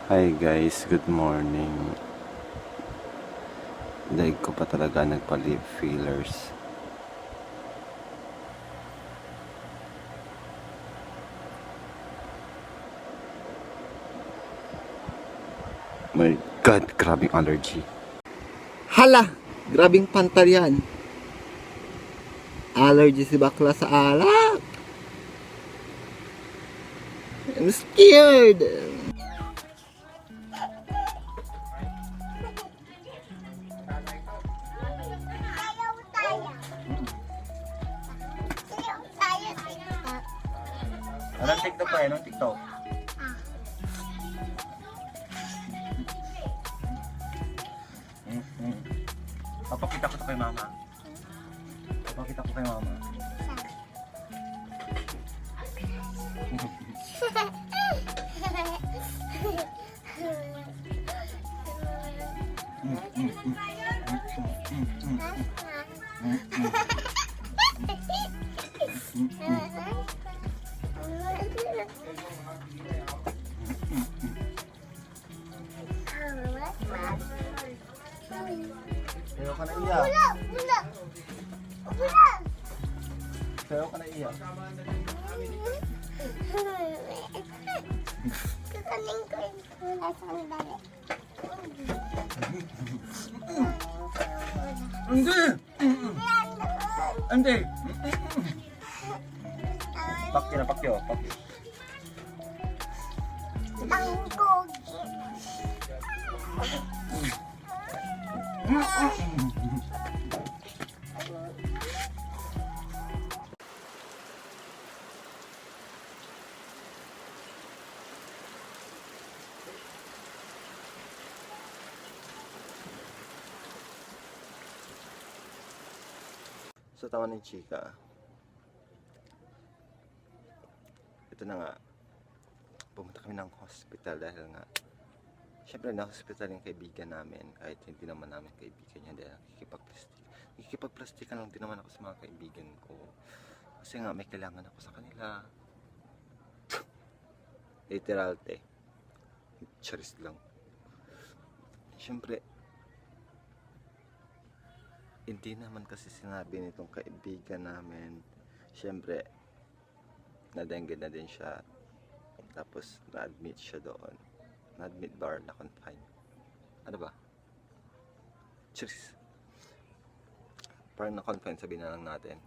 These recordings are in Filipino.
Hi guys, good morning. Daig ko pa talaga nagpa-lip fillers. My God, grabing allergy. Hala! Grabing pantal yan. Allergy si bakla sa alak. I'm scared. Anong TikTok pa? Anong TikTok? Papakita ko to kay mama. Papakita ko kay mama. Sayo ka na iyak. Sayo ka na iyak. Kukunin ko yung pula sandali. Hindi! Hindi! Pakyo na, pakyo. Pakyo. Tangkog. So tama ni Chika. Ito na nga. Pumunta kami ng hospital dahil nga syempre na-hospital yung kaibigan namin kahit hindi naman namin kaibigan niya dahil nakikipagplastikan lang din naman ako sa mga kaibigan ko kasi nga may kailangan ako sa kanila. Literal charis lang. Syempre hindi naman kasi sinabi nitong kaibigan namin. Syempre na-dengue na din siya, tapos na-admit siya doon. Na-admit ba or na-confine? Ano ba? Cheers! Parang na-confine, sabihin na lang natin.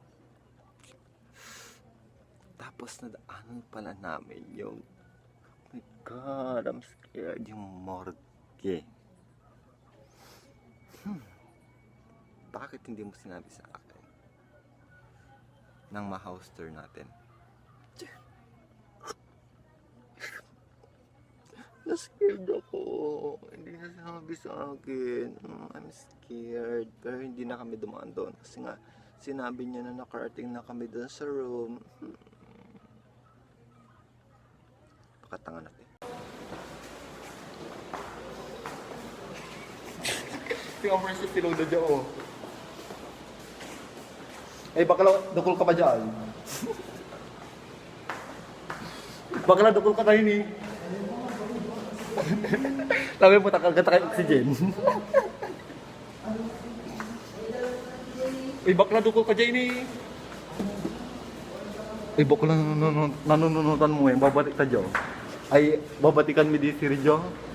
Tapos nadaanan pala namin yung, oh my God, I'm scared, yung morgue. Bakit hindi mo sinabi sa akin nang ma-house tour natin? Na-scared ako. Hindi na sinabi sa akin. I'm scared. Pero hindi na kami dumaan doon. Kasi nga, sinabi niya na nakarating na kami doon sa room. Pakatanga natin. Tingnan mo rin si Silog na dyan, oh. Eh, bakla, dukol ka pa dyan. Bakla, dukol ka tayo ni. Lagi mo takagata kay oxygen. Uy, bakla, dukol ka dyan ni. Uy, bakla, nanununutan mo eh. Babalik ta dyan. Ay, babatikan mi di si Ridjo.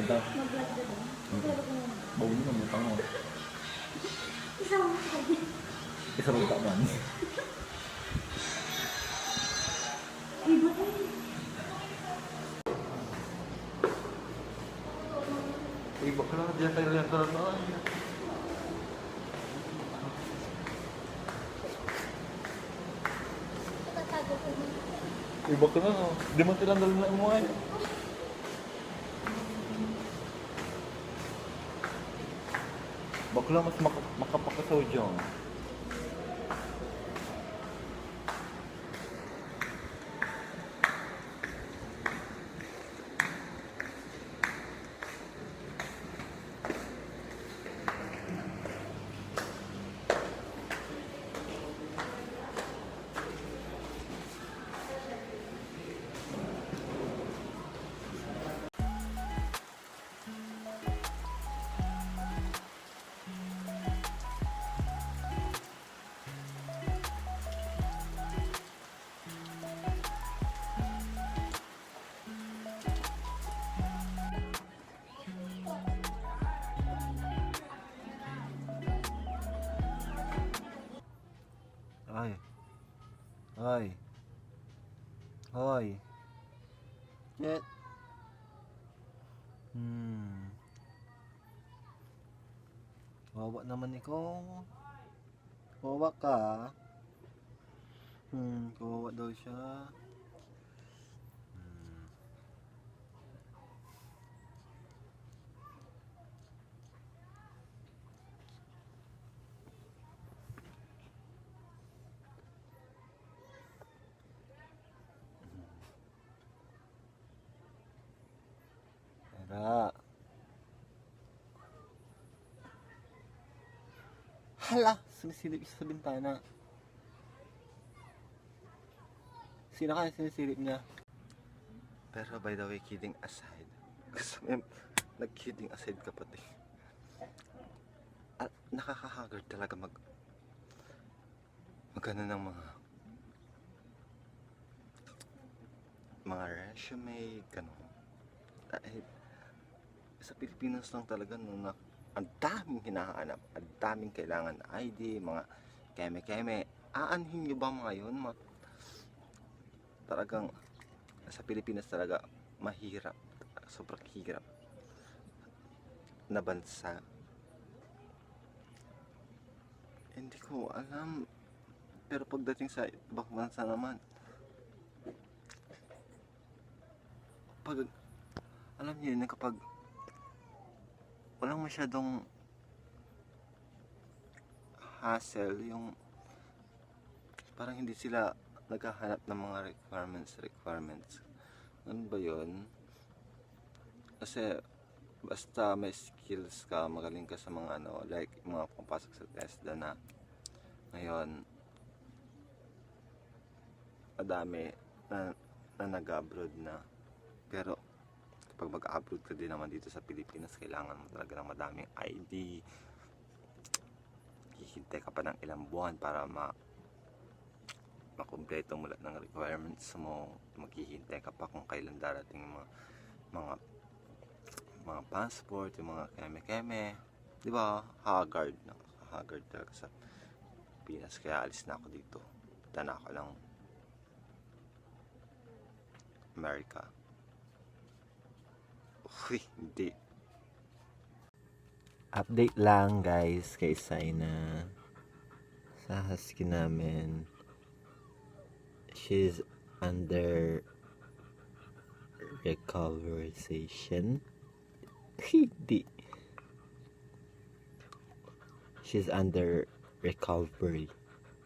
Ito. Bau mo naman, tama mo. Isang utak man. Iba ka lang, diyan tayo lang. Iba ka na, no? Di man silang dala na umuhay. Bakla mas makapakasaw dyan. Ay. Ay. Ay. Net. Wawa naman ikaw. Kawawa ka. Kawawa daw siya. Tara. Hala, sumisilip siya sa bintana. Sino kaya sinisilip niya? Pero by the way, kidding aside. Gusto mo nag-kidding aside ka pati. Nakaka-haggard talaga magano ng mga resume, gano'n. Dahil sa Pilipinas lang talaga ang daming hinahanap, ang daming kailangan na ID, mga keme-keme. Aanhin nyo ba mga yun? Talagang sa Pilipinas talaga mahirap, sobrang hirap na bansa. Hindi ko alam, pero pagdating sa ibang bansa naman, pag alam niyo yun, kapag walang masyadong hassle, yung parang hindi sila naghahanap ng mga requirements. Ano ba yun? Kasi basta may skills ka, magaling ka sa mga like mga pumapasok sa TESDA na ngayon, madami na nag-abroad na. Pero kapag mag-abroad ka din naman dito sa Pilipinas, kailangan mo talaga ng madaming ID. Hihintay ka pa ng ilang buwan para makumpleto mo lahat ng requirements mo. Maghihintay ka pa kung kailan darating mga passport, yung mga keme-keme. Di ba? Haggard talaga sa Pinas. Kaya alis na ako dito. Punta na ako lang America. Uy, hindi. Update lang guys kay Saina. Sa husky namin. She's under recoverization. Hindi. She's under recovery.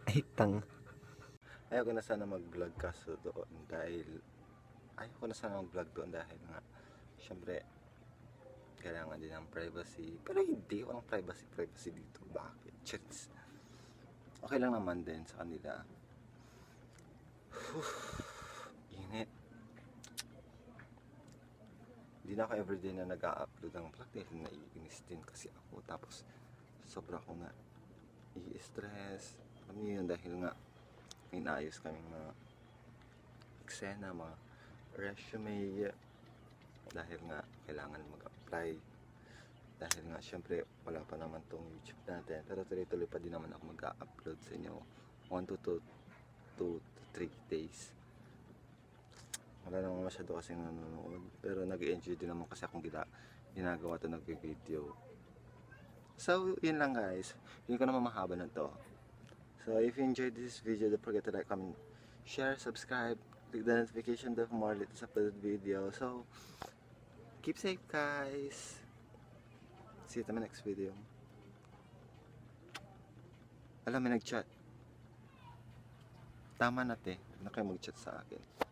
Ay, Ayoko na sana mag-vlog kaso doon dahil nga syempre kailangan din ng privacy, pero hindi walang privacy dito. Bakit? Chits. Okay lang naman din sa kanila. Init. Hindi na ako everyday na nag-a-upload ng vlog dahil naiinis din kasi ako, tapos sobra ko nga i-stress. Alam niyo yun, dahil nga may naayos kaming mga eksena, mga resume, dahil nga kailangan mag-apply, dahil nga syempre wala pa naman tong YouTube natin, pero tuloy-tuloy pa din naman ako mag-upload sa inyo 1 to 3 days. Wala naman masyado kasi nanonood, pero nag-enjoy din naman kasi akong ginagawa to, nag-video. So yun lang guys, hindi ko naman mahaba na to. So if you enjoyed this video, don't forget to like, comment, share, subscribe, click the notification bell for more latest uploaded video. So, keep safe guys. See you in my next video. Alam, may nag-chat. Tama na te, huwag na kayo mag-chat sa akin.